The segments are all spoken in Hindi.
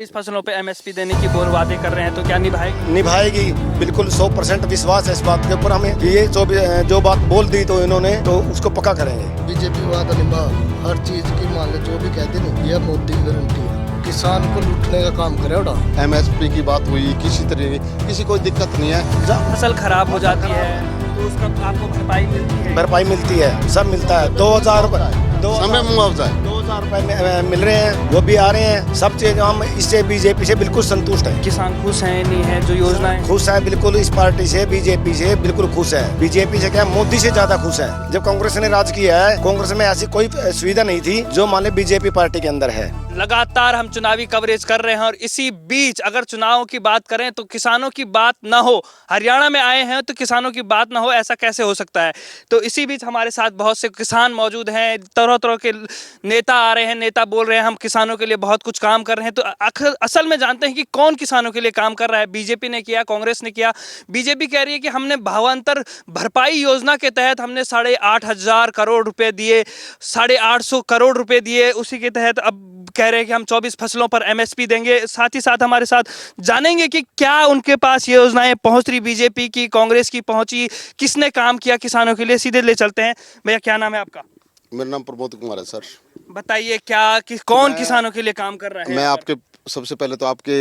इस फसलों पे एमएसपी देने की बोल वादे कर रहे हैं, तो क्या निभाएगी? निभाएगी, बिल्कुल 100% विश्वास है इस बात के ऊपर हमें। ये जो बात बोल दी तो इन्होंने तो उसको पक्का करेंगे। बीजेपी वादा निभा, हर चीज की मान ले जो भी कहते ना, यह मोदी की गारंटी है। किसान को लूटने का काम करे उड़ा। एमएसपी की बात हुई, किसी तरह की किसी कोई दिक्कत नहीं है। जब फसल खराब हो जाती है तो उसका आपको भरपाई मिलती है? भरपाई मिलती है, सब मिलता है। 2000 समय मुआवजा है। 2000 रुपए मिल रहे हैं, वो भी आ रहे हैं। सब चीज हम इससे बीजेपी से बिल्कुल संतुष्ट है। किसान खुश हैं नहीं है जो योजनाएं? खुश है बिल्कुल, इस पार्टी से बीजेपी से बिल्कुल खुश है। बीजेपी से क्या, मोदी से ज्यादा खुश है। जब कांग्रेस ने राज किया है, कांग्रेस में ऐसी कोई सुविधा नहीं थी जो मान ली बीजेपी पार्टी के अंदर है। लगातार हम चुनावी कवरेज कर रहे हैं और इसी बीच अगर चुनावों की बात करें तो किसानों की बात ना हो। हरियाणा में आए हैं तो किसानों की बात ना हो, ऐसा कैसे हो सकता है? तो इसी बीच हमारे साथ बहुत से किसान मौजूद हैं, तरह तरह के नेता आ रहे हैं, नेता बोल रहे हैं हम किसानों के लिए बहुत कुछ काम कर रहे हैं। तो असल में जानते हैं कि कौन किसानों के लिए काम कर रहा है। बीजेपी ने किया, कांग्रेस ने किया। बीजेपी कह रही है कि हमने भावांतर भरपाई योजना के तहत हमने 8,500 करोड़ रुपए दिए, 850 करोड़ रुपए दिए। उसी के तहत अब कह रहे हैं कि हम 24 फसलों पर एमएसपी देंगे। साथ ही साथ हमारे साथ जानेंगे कि क्या उनके पास ये योजनाएं पहुंच रही, बीजेपी की, कांग्रेस की पहुंची, किसने काम किया किसानों के लिए। सीधे ले चलते हैं। भैया क्या नाम है आपका? मेरा नाम प्रमोद कुमार है सर। बताइए कौन किसानों के लिए काम कर रहा है? मैं आपके सबसे पहले तो आपके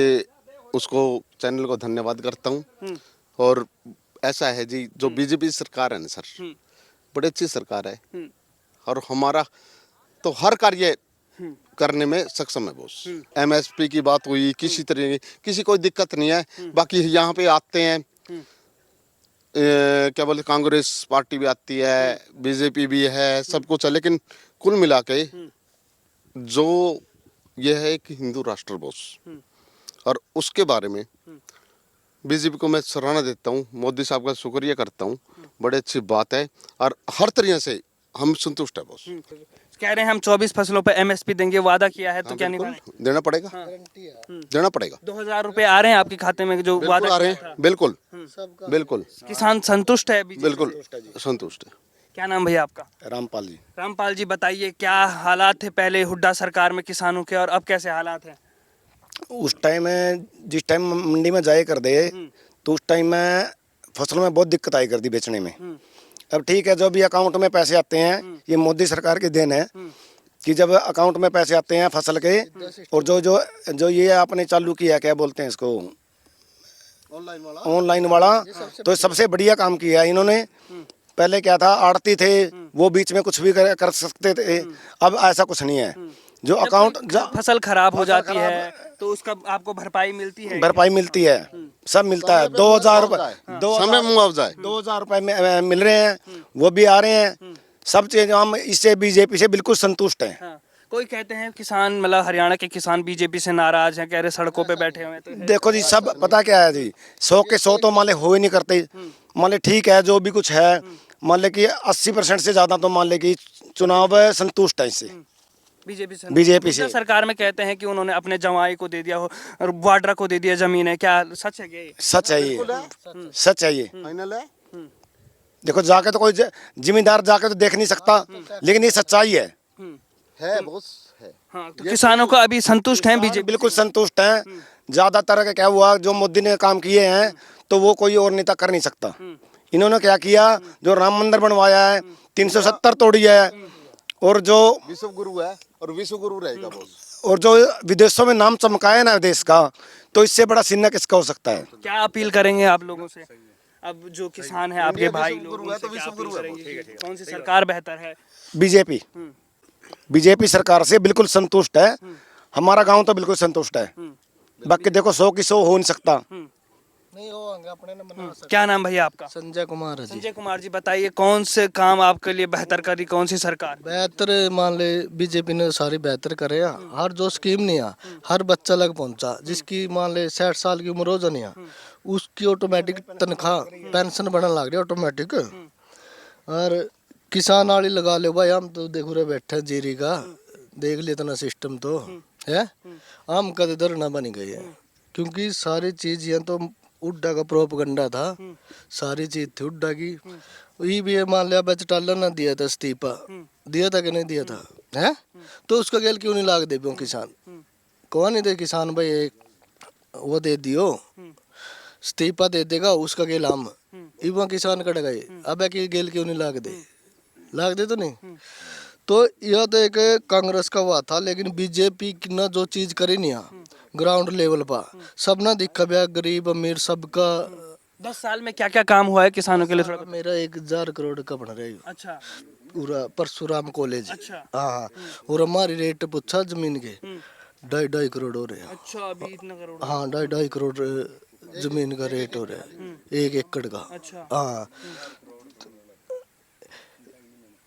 उसको चैनल को धन्यवाद करता हूँ। और ऐसा है जी, जो बीजेपी सरकार है ना सर, बड़ी अच्छी सरकार है और हमारा तो हर कार्य करने में सक्षम है बॉस। एमएसपी की बात हुई, किसी तरह की किसी कोई दिक्कत नहीं है। बाकी यहाँ पे आते हैं क्या बोलते, कांग्रेस पार्टी भी आती है, बीजेपी भी है, सब कुछ है, लेकिन कुल मिला के जो ये है एक हिंदू राष्ट्र बॉस। और उसके बारे में बीजेपी को मैं सराहना देता हूँ, मोदी साहब का शुक्रिया करता हूँ। बड़ी अच्छी बात है और हर तरीके से हम संतुष्ट है बॉस। कह रहे हैं हम 24 फसलों पर एमएसपी देंगे, वादा किया है, तो क्या बिल्कुल निभाएं? देना पड़ेगा, देना पड़ेगा। 2,000 रुपए आ रहे हैं आपके खाते में जो बिल्कुल वादा आ रहे किया था? हैं, बिल्कुल बिल्कुल किसान संतुष्ट है बीजेपी बिल्कुल से? संतुष्ट है। क्या नाम भैया आपका? रामपाल जी। रामपाल जी, बताइए क्या हालात थे पहले हुड्डा सरकार में किसानों के और अब कैसे हालात हैं? उस टाइम में जिस टाइम मंडी में जाए कर दे तो उस टाइम में फसलों में बहुत दिक्कत आई कर दी बेचने में। अब ठीक है, जो भी अकाउंट में पैसे आते हैं, ये मोदी सरकार की देन है कि जब अकाउंट में पैसे आते हैं फसल के, और जो जो जो ये आपने चालू किया, क्या बोलते हैं इसको, ऑनलाइन वाला, तो सबसे बढ़िया काम किया है इन्होंने। पहले क्या था, आड़ती थे, वो बीच में कुछ भी कर सकते थे। अब ऐसा कुछ नहीं है। जो अकाउंट फसल खराब हो जाती है तो उसका आपको भरपाई मिलती है? भरपाई मिलती है, सब मिलता है। 2000 समय मुआवजा है। 2000 रुपए मिल रहे हैं, वो भी आ रहे हैं। सब चीज हम इससे बीजेपी से बिल्कुल संतुष्ट हैं। हाँ। कोई कहते हैं किसान, मतलब हरियाणा के किसान बीजेपी से नाराज हैं, कह रहे सड़कों पे बैठे हुए हैं। तो देखो जी, सब पता क्या है जी, 100 के 100 तो मान ले हो ही नहीं करते। मान ले ठीक है, जो भी कुछ है, मान ले कि 80% से ज्यादा तो मान ले कि चुनाव संतुष्ट है इससे बीजेपी से। सरकार में कहते हैं कि उन्होंने अपने जमाई को दे दिया हो और वाड्रा को दे दिया जमीन है, क्या सच है क्या ये? सच है ये, सच है ये। देखो जाके तो कोई जिम्मेदार जाके तो देख नहीं सकता, लेकिन ये सच्चाई है बॉस है। हाँ, तो किसानों को अभी संतुष्ट हैं बीजेपी? बिल्कुल संतुष्ट हैं। ज्यादातर का क्या हुआ, जो मोदी ने काम किए हैं तो वो कोई और नेता कर नहीं सकता। इन्होंने क्या किया, जो राम मंदिर बनवाया है, 370 तोड़ी है, और जो विश्व गुरु है और विश्व गुरु रहेगा बॉस। और जो विदेशों में नाम चमकाया ना देश का, तो इससे बड़ा सिन्ना किसका हो सकता है? क्या अपील करेंगे आप लोगों से? अब जो किसान है आपके भाई लोग, उनसे क्या अपील करेंगे? कौन सी सरकार बेहतर है? बीजेपी, बीजेपी सरकार से बिल्कुल संतुष्ट है। हमारा गांव तो बिल्कुल संतुष्ट है। बाकी देखो 100 की 100 हो नहीं सकता। नहीं होंगे अपने ने बना सकते। क्या नाम भैया आपका? संजय कुमार है जी। संजय कुमार जी, बताइए कौन से काम आपके लिए बेहतर करी कौन सी सरकार? बेहतर मान ले बीजेपी ने सारी बेहतर करे। हर जो स्कीम नहीं आ, हर बच्चा लग पहुंचा। जिसकी मान ले 60 साल की उम्र हो जानी है, उसकी ऑटोमेटिक तनख्वाह पेंशन बनने लग रही है ऑटोमेटिक। और किसान वाली लगा ले भाई, हम तो देखो रे बैठे जीरी का देख लिया इतना सिस्टम तो है, हम कद इधर ना बनी गई है। क्योंकि सारी चीज यहाँ तो हुड्डा का प्रोपगंडा था, सारी चीज थी हुड्डा की। ये भी मान लिया बचटाला ना दिया था इस्तीफा, दिया था कि नहीं दिया था, है तो उसका गेल क्यों नहीं लाग दे किसान? कौन नहीं दे किसान भाई एक वो दे दियो इस्तीफा दे देगा उसका गेल हम इवन किसान कट गए अब की गेल क्यों नहीं लाग दे तो नहीं। तो यह तो एक कांग्रेस का हुआ था, लेकिन बीजेपी की ना जो चीज करी नहीं ग्राउंड लेवल पर सब ना दिखा भैया गरीब अमीर सबका। 10 साल में क्या क्या काम हुआ है किसानों के लिए थोड़ा मेरा 1000 करोड़ का बन रहा है अच्छा पूरा परशुराम कॉलेज। अच्छा हाँ और हमारी रेट पूछा जमीन के 2.5 करोड़ हो रहे हैं। अच्छा अभी इतना करोड़ हाँ 2.5 करोड़ जमीन का रेट हो रहा है 1 एकड़ का। अच्छा हाँ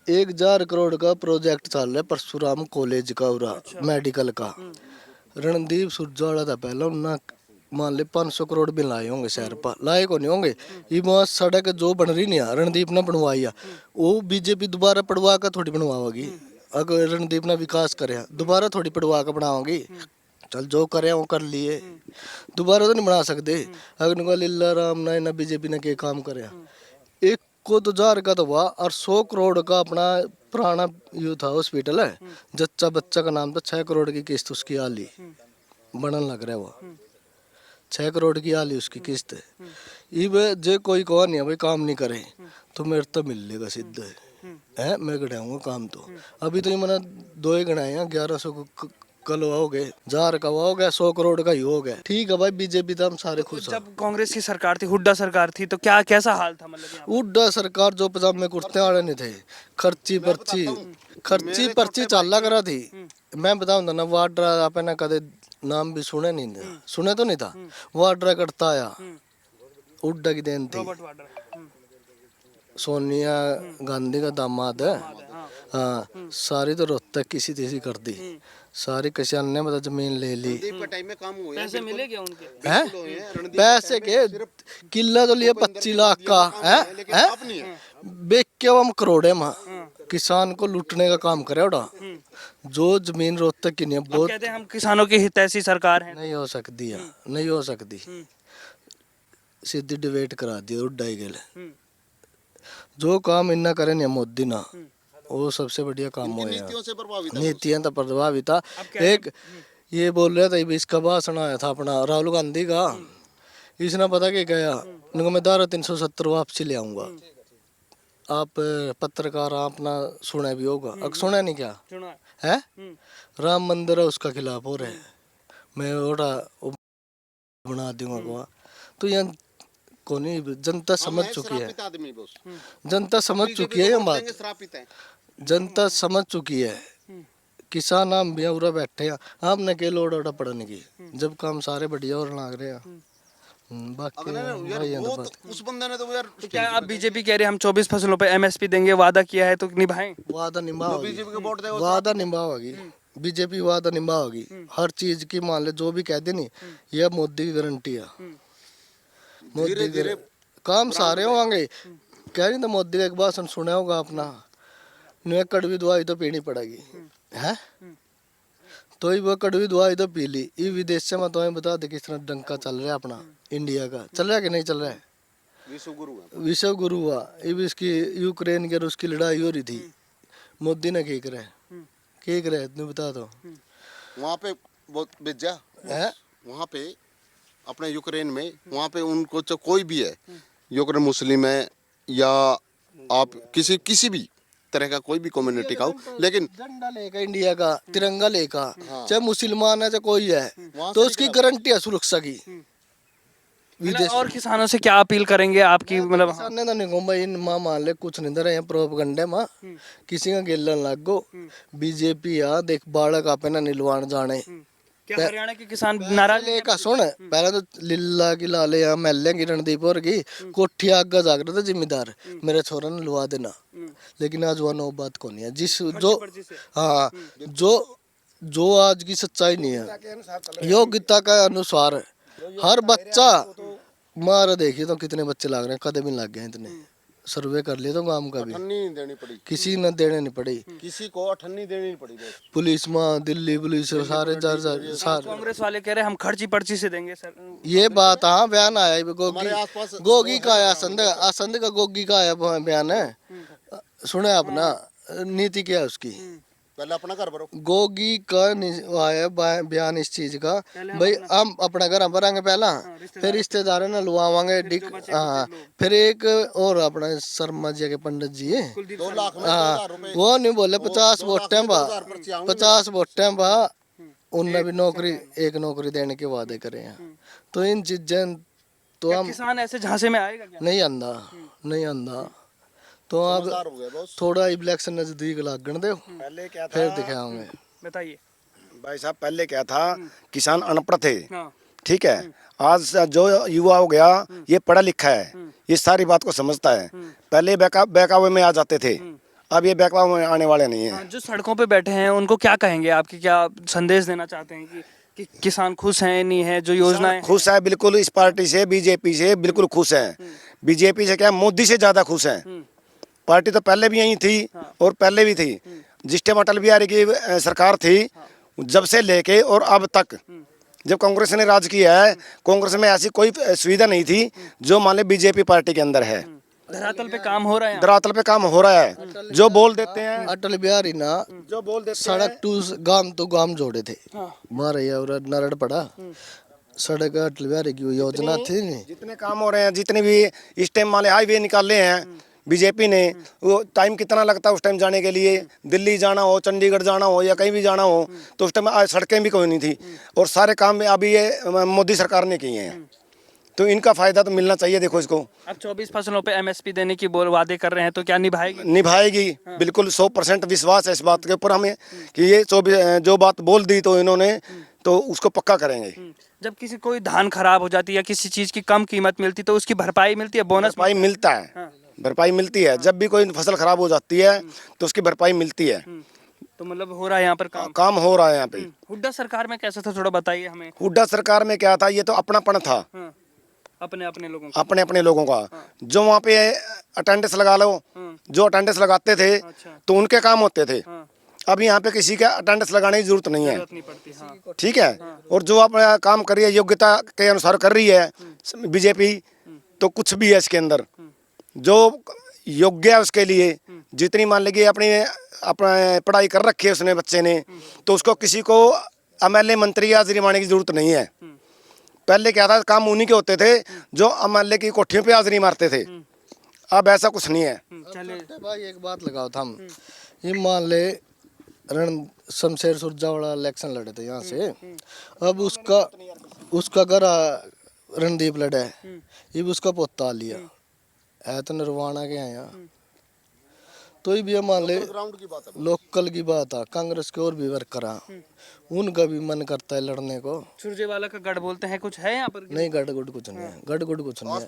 1000 करोड़ का प्रोजेक्ट चल रहा है परशुराम कॉलेज का उरा मेडिकल का। रणदीप सुरजावाला था पहला उन्ना मान ले 500 करोड़ भी लाए होंगे शहर पर, लाए को नहीं होंगे। ये वहाँ सड़क जो बन रही नहीं रणदीप ने बनवाई वो बीजेपी दोबारा पड़वा कर थोड़ी बनवाओगी। अगर रणदीप ने विकास करे दोबारा थोड़ी पड़वा कर बनाओगी। चल जो करे वो कर लिए दोबारा तो नहीं बना सकते। अगर लीला राम ना बीजेपी ने के काम करे एक को 2000 का तो हुआ और 100 करोड़ का अपना पुराना यू था हॉस्पिटल है जच्चा बच्चा का नाम था 6 करोड़ की किस्त उसकी आली बनन लग रहा है वो 6 करोड़ की आली उसकी किस्त है। जे कोई कौन नहीं है भाई काम नहीं करे तो मेरे तो मिल लेगा सिद्ध है मैं गढ़ाऊंगा काम। तो अभी तो ये मैंने 2 ही गढ़ाए हैं 1100 कल हो गए 1000 का हो गया 100 करोड़ का ही हो गया। ठीक है भाई बीजेपी तो हम सारे खुश हैं। जब कांग्रेस की सरकार थी हुड्डा सरकार थी तो क्या कैसा हाल था मतलब यहाँ उड्डा सरकार जो पजामे कुर्ते वाले नहीं थे खर्ची पर्ची चाला करा थी। मैं बताऊं ना वाड्रा आपने कदे नाम भी सुने नहीं था सुने तो नहीं था वाड्रा करता आया उड्डा की देन थी। रॉबर्ट वाड्रा सोनिया गांधी का दामाद है। हाँ सारी तो रोहतक किसी तीसी कर दी सारी किसान ने मतलब जमीन ले ली। पैसे मिले क्या उनके हैं पैसे के किला तो लिया 25 लाख का है बेच के हम करोड़े में किसान को लूटने का काम करे उड़ा जो जमीन रोहतक की नहीं है बहुत कहते हैं हम किसानों की हितैषी सरकार है नहीं हो सकती है नहीं हो सकती सीधी डिबेट करा दी उड्डाई गेल जो काम इन्ना करे नहीं मोदी ना वो सबसे बढ़िया काम हुआ नीतियां तो प्रभावित था। एक ये बोल रहा था इसका भाषण आया था अपना राहुल गांधी का इसने पता क्या कहा इनको मैं धारा 370 वापसी ले आऊंगा। आप पत्रकार अपना सुना भी होगा अब सुना नहीं क्या है राम मंदिर है उसका खिलाफ हो रहे हैं मैं ओटा बना दूंगा। तो यहाँ कौन जनता समझ चुकी है जनता समझ चुकी है ये बात जनता समझ चुकी है। किसान हम भी उरा बैठे हैं आपने के लोड ओडा पड़ने की जब काम सारे बढ़िया और लाग रहे हैं बाकी उस बंदे ने तो यार तो क्या आप बीजेपी कह रहे हैं हम 24 फसलों पे एमएसपी देंगे वादा किया है तो निभाएं वादा निभाओगी वादा निभाओगी बीजेपी वादा निभाओगी हर चीज की मान ले जो भी कह दे नहीं यह मोदी की गारंटी है। मोदी के काम सारे होंगे कह रही तो मोदी का एक भाषण सुना होगा अपना नुए कड़वी दवाई तो पीनी पड़ेगी है तो ही वो कड़वी दवाई तो पी ली। ये विदेश से मैं तुम्हें बता दे किस तरह डंका चल रहा है अपना इंडिया का चल रहा है कि नहीं चल रहा है विश्व गुरु हुआ ये भी इसकी यूक्रेन की और उसकी लड़ाई हो रही थी मोदी ने क्या करे तुम बता दो वहाँ पे बहुत भेजा है वहाँ पे अपने यूक्रेन में वहाँ पे उनको तो कोई भी है यूक्रेन मुस्लिम है या आप किसी भी तरह का कोई भी कम्युनिटी का हो लेकिन झंडा लेकर इंडिया का तिरंगा लेकर चाहे मुसलमान है चाहे कोई है तो उसकी गारंटी है सुरक्षा की। विदेश और किसानों से क्या अपील करेंगे आपकी मतलब किसान ने नहीं भाई माँ मान ले कुछ नहीं दे रहे प्रोपगंडे माँ किसी का गिलन लग गो बीजेपी आ देख बालक आपे ना नीलवान जाने क्या हरियाणा के किसान नाराज का सुन पहले तो लीला की लाले या महल्ले की रणदीप और की कोठी आगे जाग रहे थे जिम्मेदार मेरे छोरा ने लुआ देना लेकिन आज वह बात को नहीं है जिस जो हाँ जो आज की सच्चाई नहीं है योग्यता का अनुसार हर बच्चा मार देखिए तो कितने बच्चे लाग रहे हैं कदम ही लग गए इतने सर्वे कर लिए तो गांव का भी नहीं देनी पड़ी किसी ने देने नहीं पड़ी किसी को अठन्नी देनी नहीं पड़ी पुलिस में दिल्ली पुलिस सारे सारे कांग्रेस वाले कह रहे हम खर्ची पर्ची से देंगे सर ये बात हाँ बयान आया गोगी का आया असंध का गोगी का आया बयान है सुने अपना नीति क्या है उसकी पहले अपना घर भरो। गोगी का आया बयान इस चीज का, भाई हम अपना घर भरांगे पहला, फिर रिश्तेदारों ने लुआवांगे हाँ, फिर एक और अपना शर्मा जी के पंडित जी है 2 लाख में हाँ, 2,000 रुपए। वो नहीं बोले 50 2 लाख वोटें में बा 2,000 पर्ची आऊंगी 50 वोटें बा, उनने भी नौकरी एक नौकरी देने के वादे करे हैं। तो इन चीजें तो क्या हम किसान ऐसे झांसे में आएगा क्या? नहीं आंदा, नहीं आंदा। तो अब समझदार हो गए बॉस। थोड़ा इलेक्शन नजदीक लागण दो, पहले क्या फिर था दिखाओगे। बताइए। भाई साहब, पहले क्या था, किसान अनपढ़ थे, हाँ। ठीक है। आज जो युवा हो गया ये पढ़ा लिखा है, ये सारी बात को समझता है। पहले बहकावे में आ जाते थे, अब ये बहकावे में आने वाले नहीं है। हाँ, जो सड़कों पे बैठे हैं उनको क्या कहेंगे, आपकी क्या संदेश देना चाहते हैं कि किसान खुश हैं नहीं है, जो योजनाएं खुश है बिल्कुल, इस पार्टी से बीजेपी से बिल्कुल खुश है। बीजेपी से क्या, मोदी से ज्यादा खुश है। पार्टी तो पहले भी यही थी और पहले भी थी, जिस टाइम अटल बिहारी की सरकार थी, जब से लेके और अब तक जब कांग्रेस ने राज किया है, कांग्रेस में ऐसी कोई सुविधा नहीं थी जो मान ले बीजेपी पार्टी के अंदर है। धरातल पे काम हो रहा है। धरातल पे काम हो रहा है, जो बोल देते हैं, अटल बिहारी ना जो बोल देते सड़क टू गांव तो गांव जोड़े थे, मारे और नरड़ पड़ा सड़क अटल बिहारी की योजना थी नहीं। जितने काम हो रहे हैं, जितने भी इस टाइम मान ले हाईवे निकाले हैं बीजेपी ने, वो टाइम कितना लगता है उस टाइम जाने के लिए, दिल्ली जाना हो, चंडीगढ़ जाना हो या कहीं भी जाना हो, तो उस टाइम सड़कें भी कोई नहीं थी, और सारे काम में अभी ये मोदी सरकार ने किए हैं। तो इनका फायदा तो मिलना चाहिए। देखो इसको, अब 24 फसलों पे एमएसपी देने की वादे कर रहे हैं, तो क्या निभाएगी? निभाएगी, बिल्कुल 100% विश्वास है इस बात के ऊपर हमें कि ये जो बात बोल दी तो इन्होंने, तो उसको पक्का करेंगे। जब किसी कोई धान खराब हो जाती है या किसी चीज की कम कीमत मिलती तो उसकी भरपाई मिलती है, बोनस भरपाई मिलता है, भरपाई मिलती है। जब भी कोई फसल खराब हो जाती है तो उसकी भरपाई मिलती है। तो मतलब हो रहा है यहाँ पर काम हो रहा है यहाँ पे। हुड्डा सरकार में कैसा था, थोड़ा बताइए हमें। हुड्डा सरकार में क्या था, ये तो अपनापन था, अपने अपने लोगों का। अपने अपने लोगों का। जो वहाँ पे अटेंडेंस लगा लो, जो अटेंडेंस लगाते थे तो उनके काम होते थे। अब यहाँ पे किसी का अटेंडेंस लगाने की जरूरत नहीं है, जरूरत नहीं पड़ती। हाँ। ठीक है। और जो अपना काम कर रही है, योग्यता के अनुसार कर रही है बीजेपी, तो कुछ भी है इसके अंदर जो योग्य है उसके लिए, जितनी मान लीजिए अपनी अपना पढ़ाई कर रखी है उसने बच्चे ने, तो उसको किसी को एमएलए मंत्री या हाजिरी मारने की जरूरत नहीं है। पहले क्या था, काम उन्हीं के होते थे जो एमएलए की कोठियों पे हाजिरी मारते थे, अब ऐसा कुछ नहीं है। चलिए भाई एक बात लगाओ था, हम ये मान ले रण शमशेर सुरजावाला इलेक्शन लड़े थे यहाँ से, अब उसका घर रणदीप लड़ा है, ये भी उसका पोता लिया है, तो निर्वाणा के आया। तो ये भी मान ले लोकल की बात है, कांग्रेस के और भी वर्कर हैं, उनका भी मन करता है लड़ने को। सुरजेवाला का गढ़ बोलते हैं, कुछ है यहाँ पर? नहीं गढ़ गुड़ कुछ नहीं है, गढ़ गुड़ कुछ नहीं है।